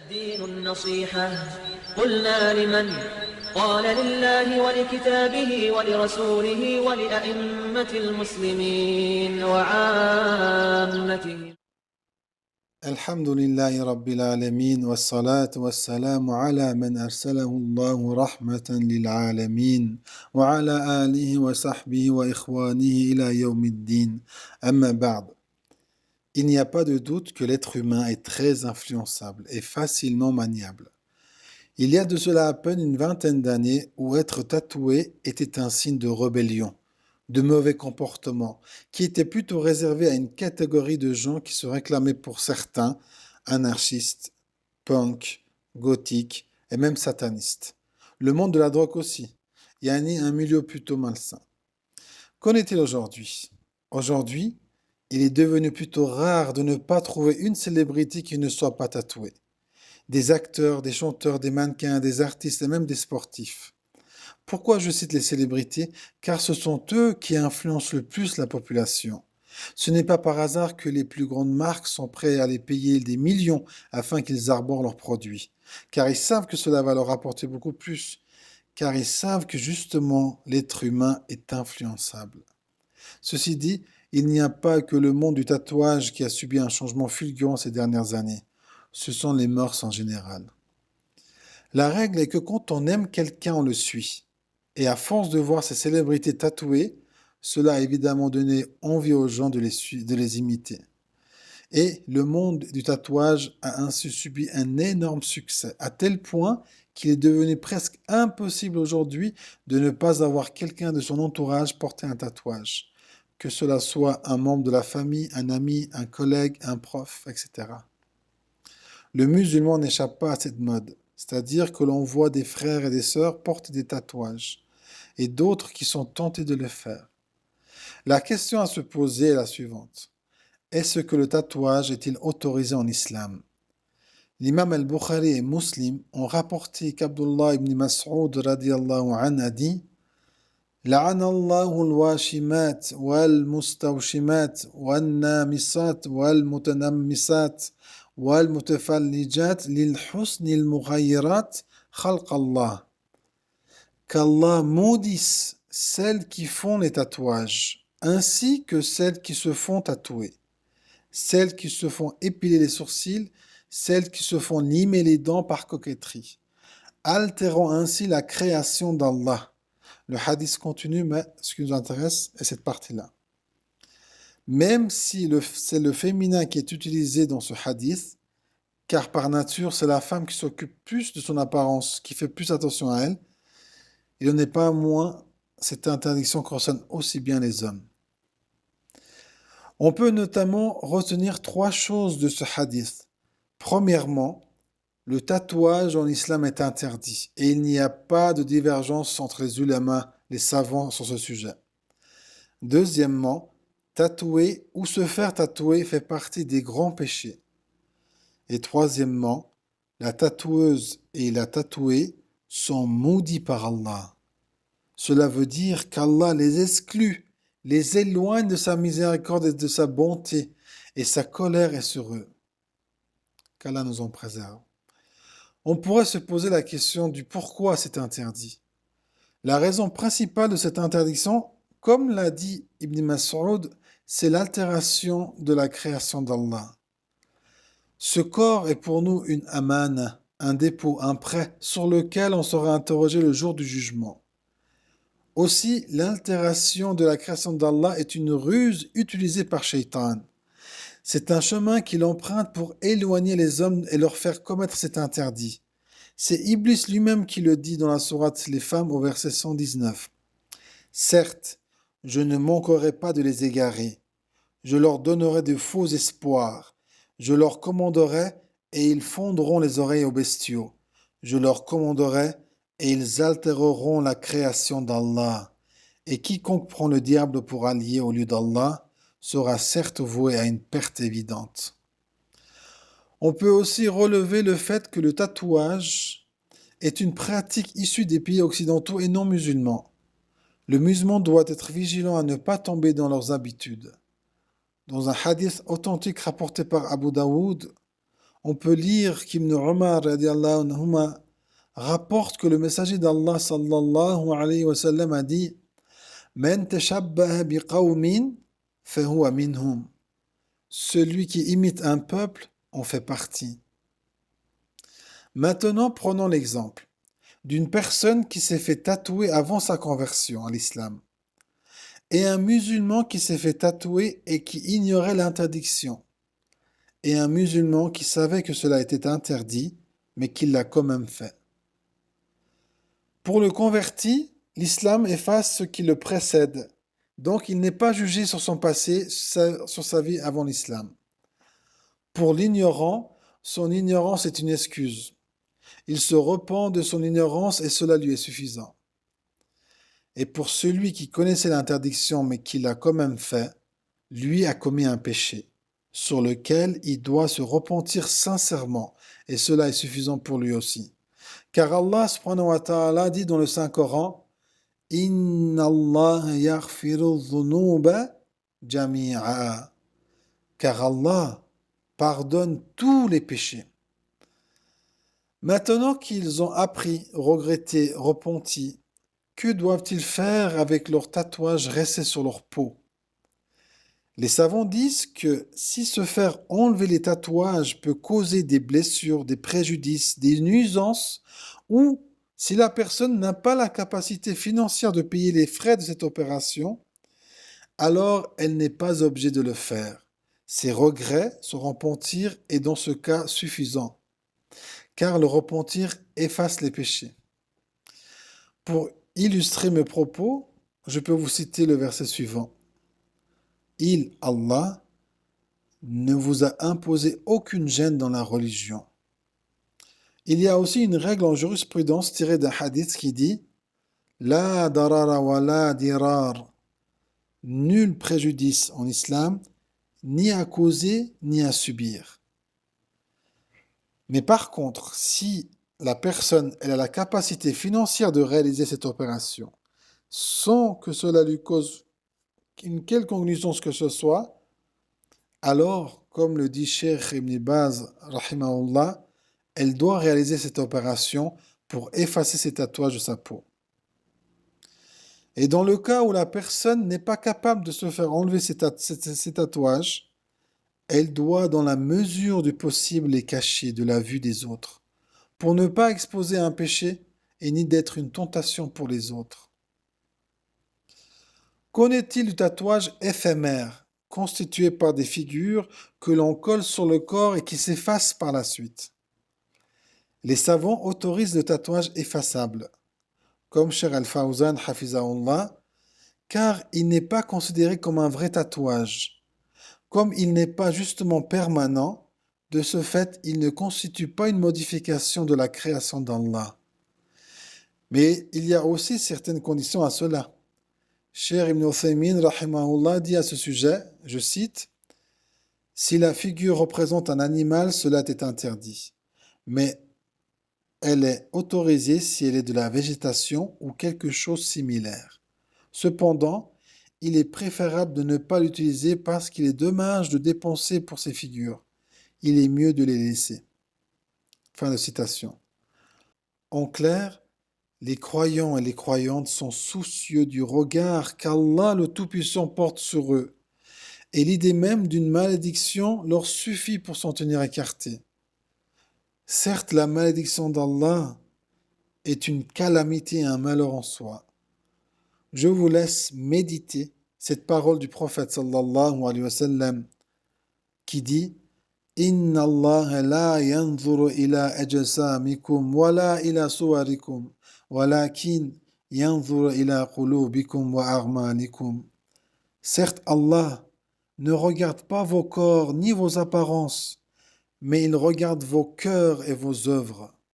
الدين النصيحة قلنا لمن قال لله ولكتابه ولرسوله ولأئمة المسلمين وعامتهم. الحمد لله رب العالمين والصلاة والسلام على من أرسله الله رحمة للعالمين وعلى آله وصحبه وإخوانه إلى يوم الدين أما بعد. Il n'y a pas de doute que l'être humain est très influençable et facilement maniable. Il y a de cela à peine une vingtaine d'années où être tatoué était un signe de rébellion, de mauvais comportement, qui était plutôt réservé à une catégorie de gens qui se réclamaient pour certains anarchistes, punk, gothiques et même satanistes. Le monde de la drogue aussi. Il y a un milieu plutôt malsain. Qu'en est-il aujourd'hui? Aujourd'hui, il est devenu plutôt rare de ne pas trouver une célébrité qui ne soit pas tatouée. Des acteurs, des chanteurs, des mannequins, des artistes et même des sportifs. Pourquoi je cite les célébrités? Car ce sont eux qui influencent le plus la population. Ce n'est pas par hasard que les plus grandes marques sont prêtes à les payer des millions afin qu'ils arborent leurs produits. Car ils savent que cela va leur apporter beaucoup plus. Car ils savent que justement l'être humain est influençable. Ceci dit, il n'y a pas que le monde du tatouage qui a subi un changement fulgurant ces dernières années. Ce sont les mœurs en général. La règle est que quand on aime quelqu'un, on le suit. Et à force de voir ces célébrités tatouées, cela a évidemment donné envie aux gens de les imiter. Et le monde du tatouage a ainsi subi un énorme succès, à tel point qu'il est devenu presque impossible aujourd'hui de ne pas avoir quelqu'un de son entourage porter un tatouage, que cela soit un membre de la famille, un ami, un collègue, un prof, etc. Le musulman n'échappe pas à cette mode, c'est-à-dire que l'on voit des frères et des sœurs porter des tatouages, et d'autres qui sont tentés de le faire. La question à se poser est la suivante. Est-ce que le tatouage est-il autorisé en islam? L'imam al-Bukhari et Muslim ont rapporté qu'Abdullah ibn Mas'ud radiyallahu anhu a dit لعن الله الواشمات والمستوشمات والنامصات والمتنمصات والمتفلجات للحسن المغيرات خلق الله. Qu'Allah maudisse celles qui font les tatouages, ainsi que celles qui se font tatouer, celles qui se font épiler les sourcils, celles qui se font limer les dents par coquetterie, altérant ainsi la création d'Allah. Le hadith continue, mais ce qui nous intéresse est cette partie-là. Même si c'est le féminin qui est utilisé dans ce hadith, car par nature c'est la femme qui s'occupe plus de son apparence, qui fait plus attention à elle, il n'en est pas moins, cette interdiction concerne aussi bien les hommes. On peut notamment retenir trois choses de ce hadith. Premièrement, le tatouage en islam est interdit et il n'y a pas de divergence entre les ulamas, les savants sur ce sujet. Deuxièmement, tatouer ou se faire tatouer fait partie des grands péchés. Et troisièmement, la tatoueuse et la tatouée sont maudits par Allah. Cela veut dire qu'Allah les exclut, les éloigne de sa miséricorde et de sa bonté, et sa colère est sur eux. Qu'Allah nous en préserve. On pourrait se poser la question du pourquoi c'est interdit. La raison principale de cette interdiction, comme l'a dit Ibn Mas'ud, c'est l'altération de la création d'Allah. Ce corps est pour nous une amana, un dépôt, un prêt sur lequel on sera interrogé le jour du jugement. Aussi, l'altération de la création d'Allah est une ruse utilisée par Shaitan. C'est un chemin qu'il emprunte pour éloigner les hommes et leur faire commettre cet interdit. C'est Iblis lui-même qui le dit dans la sourate Les Femmes au verset 119. Certes, je ne manquerai pas de les égarer. Je leur donnerai de faux espoirs. Je leur commanderai et ils fondront les oreilles aux bestiaux. Je leur commanderai et ils altéreront la création d'Allah. Et quiconque prend le diable pour allié au lieu d'Allah sera certes voué à une perte évidente. On peut aussi relever le fait que le tatouage est une pratique issue des pays occidentaux et non musulmans. Le musulman doit être vigilant à ne pas tomber dans leurs habitudes. Dans un hadith authentique rapporté par Abu Daoud, on peut lire qu'Ibn Omar radiallahu anhuma rapporte que le messager d'Allah sallallahu alayhi wa sallam a dit Man tashabbaha biqawmin fahuwa minhum. Celui qui imite un peuple en fait partie. Maintenant, prenons l'exemple d'une personne qui s'est fait tatouer avant sa conversion à l'islam et un musulman qui s'est fait tatouer et qui ignorait l'interdiction et un musulman qui savait que cela était interdit mais qui l'a quand même fait. Pour le converti, l'islam efface ce qui le précède, donc il n'est pas jugé sur son passé, sur sa vie avant l'islam. Pour l'ignorant, son ignorance est une excuse. Il se repent de son ignorance et cela lui est suffisant. Et pour celui qui connaissait l'interdiction mais qui l'a quand même fait, lui a commis un péché sur lequel il doit se repentir sincèrement et cela est suffisant pour lui aussi. Car Allah subhanahu wa ta'ala dit dans le Saint-Coran Inna Allah yaghfiru dhunuba jami'a. Car Allah pardonne tous les péchés. Maintenant qu'ils ont appris, regretté, repenti, que doivent-ils faire avec leurs tatouages restés sur leur peau? Les savants disent que si se faire enlever les tatouages peut causer des blessures, des préjudices, des nuisances, ou si la personne n'a pas la capacité financière de payer les frais de cette opération, alors elle n'est pas obligée de le faire. Ses regrets, son repentir est dans ce cas suffisant, car le repentir efface les péchés. Pour illustrer mes propos, je peux vous citer le verset suivant. Il, Allah, ne vous a imposé aucune gêne dans la religion. Il y a aussi une règle en jurisprudence tirée d'un hadith qui dit La darara wa la dirar. Nul préjudice en islam, ni à causer, ni à subir. Mais par contre, si la personne elle a la capacité financière de réaliser cette opération sans que cela lui cause une quelconque nuisance que ce soit, alors, comme le dit Cheikh Ibn Baz, rahimahullah, elle doit réaliser cette opération pour effacer ses tatouages de sa peau. Et dans le cas où la personne n'est pas capable de se faire enlever ses tatouages, elle doit, dans la mesure du possible, les cacher de la vue des autres, pour ne pas exposer un péché et ni d'être une tentation pour les autres. Qu'en est-il du tatouage éphémère, constitué par des figures que l'on colle sur le corps et qui s'effacent par la suite? Les savants autorisent le tatouage effaçable, comme Cheikh Al-Fawzan Hafizahullah, car il n'est pas considéré comme un vrai tatouage. Comme il n'est pas justement permanent, de ce fait, il ne constitue pas une modification de la création d'Allah. Mais il y a aussi certaines conditions à cela. Cheikh Ibn Uthaymin rahimahullah dit à ce sujet, je cite, « Si la figure représente un animal, cela est interdit. Mais elle est autorisée si elle est de la végétation ou quelque chose similaire. Cependant, il est préférable de ne pas l'utiliser parce qu'il est dommage de dépenser pour ces figures. Il est mieux de les laisser. » Fin de citation. En clair, les croyants et les croyantes sont soucieux du regard qu'Allah le Tout-Puissant porte sur eux, et l'idée même d'une malédiction leur suffit pour s'en tenir écartés. Certes, la malédiction d'Allah est une calamité et un malheur en soi. Je vous laisse méditer cette parole du prophète sallallahu alayhi wa sallam qui dit Inna Allah la yanzuru ila ajsamikum wa la ila suwarikum walakin yanzuru ila qulubikum wa a'malikum. Certes, Allah ne regarde pas vos corps ni vos apparences, mais il regarde vos cœurs et vos œuvres.